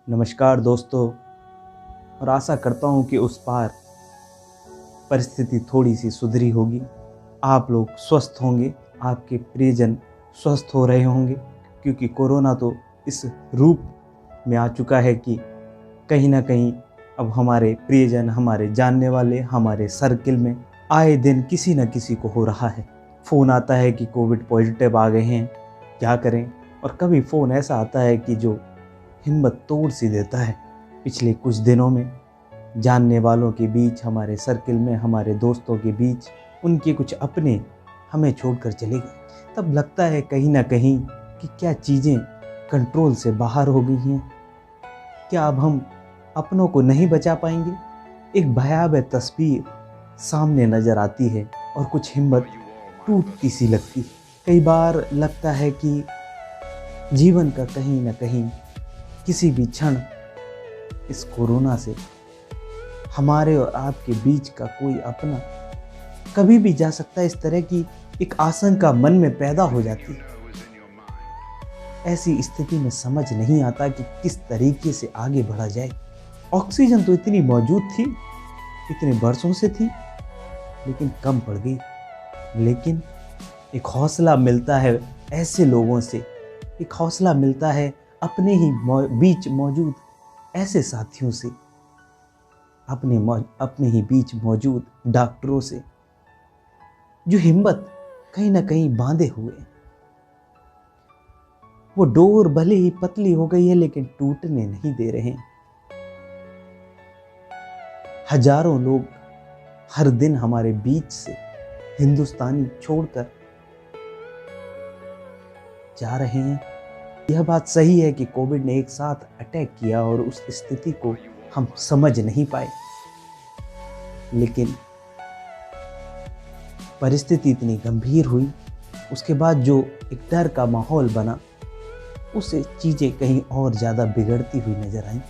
नमस्कार दोस्तों। और आशा करता हूँ कि उस पार परिस्थिति थोड़ी सी सुधरी होगी, आप लोग स्वस्थ होंगे, आपके प्रियजन स्वस्थ हो रहे होंगे, क्योंकि कोरोना तो इस रूप में आ चुका है कि कहीं ना कहीं अब हमारे प्रियजन, हमारे जानने वाले, हमारे सर्किल में आए दिन किसी न किसी को हो रहा है। फ़ोन आता है कि कोविड पॉजिटिव आ गए हैं, क्या करें। और कभी फ़ोन ऐसा आता है कि जो हिम्मत तोड़ सी देता है। पिछले कुछ दिनों में जानने वालों के बीच, हमारे सर्किल में, हमारे दोस्तों के बीच उनके कुछ अपने हमें छोड़कर चले गए। तब लगता है कहीं ना कहीं कि क्या चीज़ें कंट्रोल से बाहर हो गई हैं, क्या अब हम अपनों को नहीं बचा पाएंगे। एक भयावह तस्वीर सामने नज़र आती है और कुछ हिम्मत टूटती सी लगती। कई बार लगता है कि जीवन का कहीं ना कहीं किसी भी क्षण इस कोरोना से हमारे और आपके बीच का कोई अपना कभी भी जा सकता है। इस तरह की एक आशंका मन में पैदा हो जाती है। ऐसी स्थिति में समझ नहीं आता कि किस तरीके से आगे बढ़ा जाए। ऑक्सीजन तो इतनी मौजूद थी, इतने बरसों से थी, लेकिन कम पड़ गई। लेकिन एक हौसला मिलता है ऐसे लोगों से, एक हौसला मिलता है अपने ही बीच मौजूद ऐसे साथियों से, अपने ही बीच मौजूद डॉक्टरों से, जो हिम्मत कहीं ना कहीं बांधे हुए हैं। वो डोर भले ही पतली हो गई है, लेकिन टूटने नहीं दे रहे हैं। हजारों लोग हर दिन हमारे बीच से हिंदुस्तानी छोड़कर जा रहे हैं। यह बात सही है कि कोविड ने एक साथ अटैक किया और उस स्थिति को हम समझ नहीं पाए, लेकिन परिस्थिति इतनी गंभीर हुई, उसके बाद जो एक डर का माहौल बना, उससे चीज़ें कहीं और ज़्यादा बिगड़ती हुई नजर आई।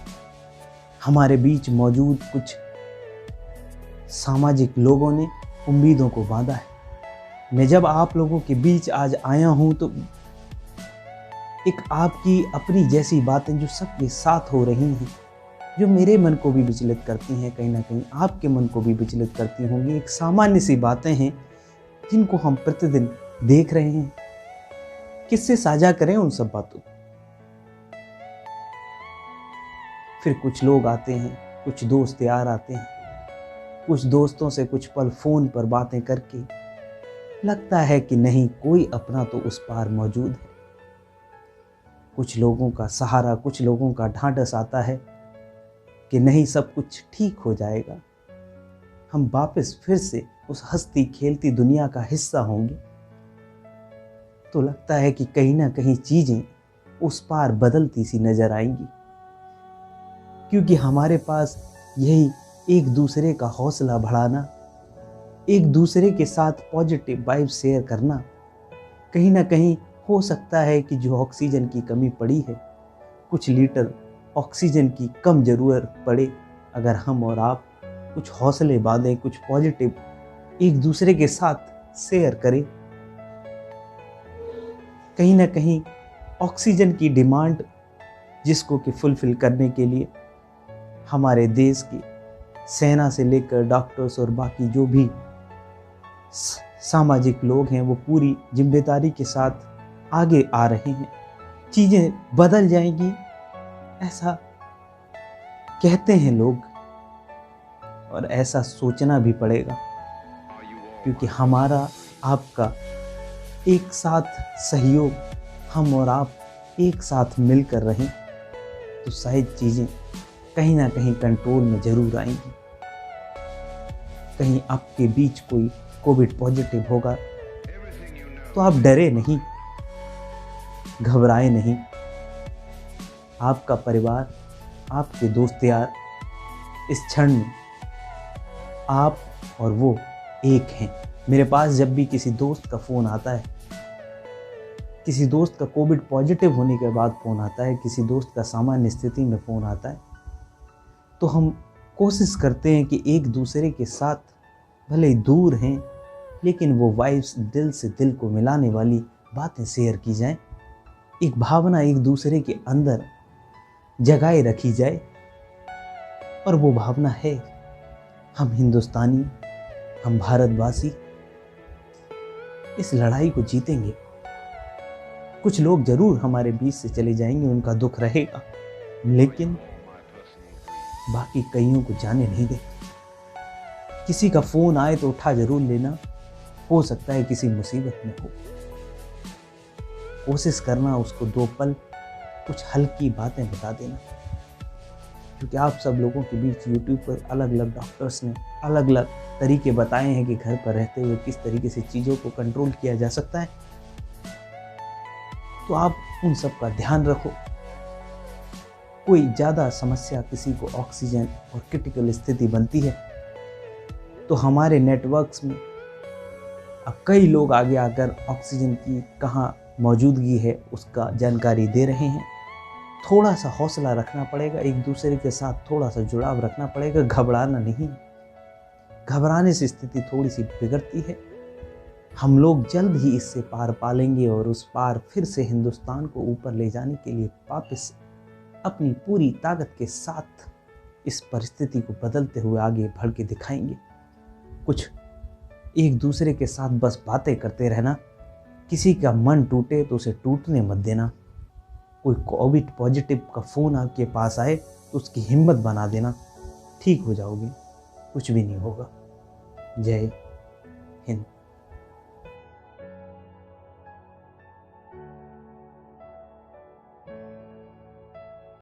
हमारे बीच मौजूद कुछ सामाजिक लोगों ने उम्मीदों को बांधा है। मैं जब आप लोगों के बीच आज आया हूँ तो एक आपकी अपनी जैसी बातें जो सबके साथ हो रही हैं, जो मेरे मन को भी विचलित करती हैं, कहीं ना कहीं आपके मन को भी विचलित करती होंगी। एक सामान्य सी बातें हैं जिनको हम प्रतिदिन देख रहे हैं। किससे साझा करें उन सब बातों? फिर कुछ लोग आते हैं, कुछ दोस्त यार आते हैं, कुछ दोस्तों से कुछ पल फ़ोन पर बातें करके लगता है कि नहीं, कोई अपना तो उस पार मौजूद है। कुछ लोगों का सहारा, कुछ लोगों का ढांढस आता है कि नहीं, सब कुछ ठीक हो जाएगा, हम वापस फिर से उस हंसती खेलती दुनिया का हिस्सा होंगे। तो लगता है कि कहीं ना कहीं चीज़ें उस पार बदलती सी नजर आएंगी, क्योंकि हमारे पास यही एक दूसरे का हौसला बढ़ाना, एक दूसरे के साथ पॉजिटिव वाइब शेयर करना, कहीं ना कहीं हो सकता है कि जो ऑक्सीजन की कमी पड़ी है, कुछ लीटर ऑक्सीजन की कम ज़रूरत पड़े, अगर हम और आप कुछ हौसले बांधें, कुछ पॉजिटिव एक दूसरे के साथ शेयर करें, कहीं ना कहीं ऑक्सीजन की डिमांड जिसको कि फुलफिल करने के लिए हमारे देश की सेना से लेकर डॉक्टर्स और बाकी जो भी सामाजिक लोग हैं, वो पूरी जिम्मेदारी के साथ आगे आ रहे हैं। चीज़ें बदल जाएंगी ऐसा कहते हैं लोग, और ऐसा सोचना भी पड़ेगा, क्योंकि हमारा आपका एक साथ सहयोग, हम और आप एक साथ मिलकर रहें तो शायद चीज़ें कहीं ना कहीं कंट्रोल में ज़रूर आएंगी। कहीं आपके बीच कोई कोविड पॉजिटिव होगा तो आप डरे नहीं, घबराए नहीं। आपका परिवार, आपके दोस्त यार इस क्षण में आप और वो एक हैं। मेरे पास जब भी किसी दोस्त का फ़ोन आता है, किसी दोस्त का कोविड पॉजिटिव होने के बाद फ़ोन आता है, किसी दोस्त का सामान्य स्थिति में फ़ोन आता है, तो हम कोशिश करते हैं कि एक दूसरे के साथ भले ही दूर हैं, लेकिन वो वाइब्स दिल से दिल को मिलाने वाली बातें शेयर की जाएं। एक भावना एक दूसरे के अंदर जगाए रखी जाए। और वो भावना है, हम हिंदुस्तानी, हम भारतवासी इस लड़ाई को जीतेंगे। कुछ लोग जरूर हमारे बीच से चले जाएंगे, उनका दुख रहेगा, लेकिन बाकी कईयों को जाने नहीं दे। किसी का फोन आए तो उठा जरूर लेना, हो सकता है किसी मुसीबत में हो। कोशिश करना उसको 2 पल कुछ हल्की बातें बता देना, क्योंकि आप सब लोगों के बीच यूट्यूब पर अलग अलग डॉक्टर्स ने अलग अलग तरीके बताए हैं कि घर पर रहते हुए किस तरीके से चीज़ों को कंट्रोल किया जा सकता है। तो आप उन सब का ध्यान रखो। कोई ज़्यादा समस्या, किसी को ऑक्सीजन और क्रिटिकल स्थिति बनती है, तो हमारे नेटवर्क्स में अब कई लोग आगे आकर ऑक्सीजन की कहाँ मौजूदगी है उसका जानकारी दे रहे हैं। थोड़ा सा हौसला रखना पड़ेगा, एक दूसरे के साथ थोड़ा सा जुड़ाव रखना पड़ेगा, घबराना नहीं। घबराने से स्थिति थोड़ी सी बिगड़ती है। हम लोग जल्द ही इससे पार पालेंगे और उस पार फिर से हिंदुस्तान को ऊपर ले जाने के लिए वापस अपनी पूरी ताकत के साथ इस परिस्थिति को बदलते हुए आगे बढ़ के दिखाएंगे। कुछ एक दूसरे के साथ बस बातें करते रहना। किसी का मन टूटे तो उसे टूटने मत देना। कोई कोविड पॉजिटिव का फ़ोन आपके पास आए तो उसकी हिम्मत बना देना, ठीक हो जाओगे, कुछ भी नहीं होगा। जय हिंद।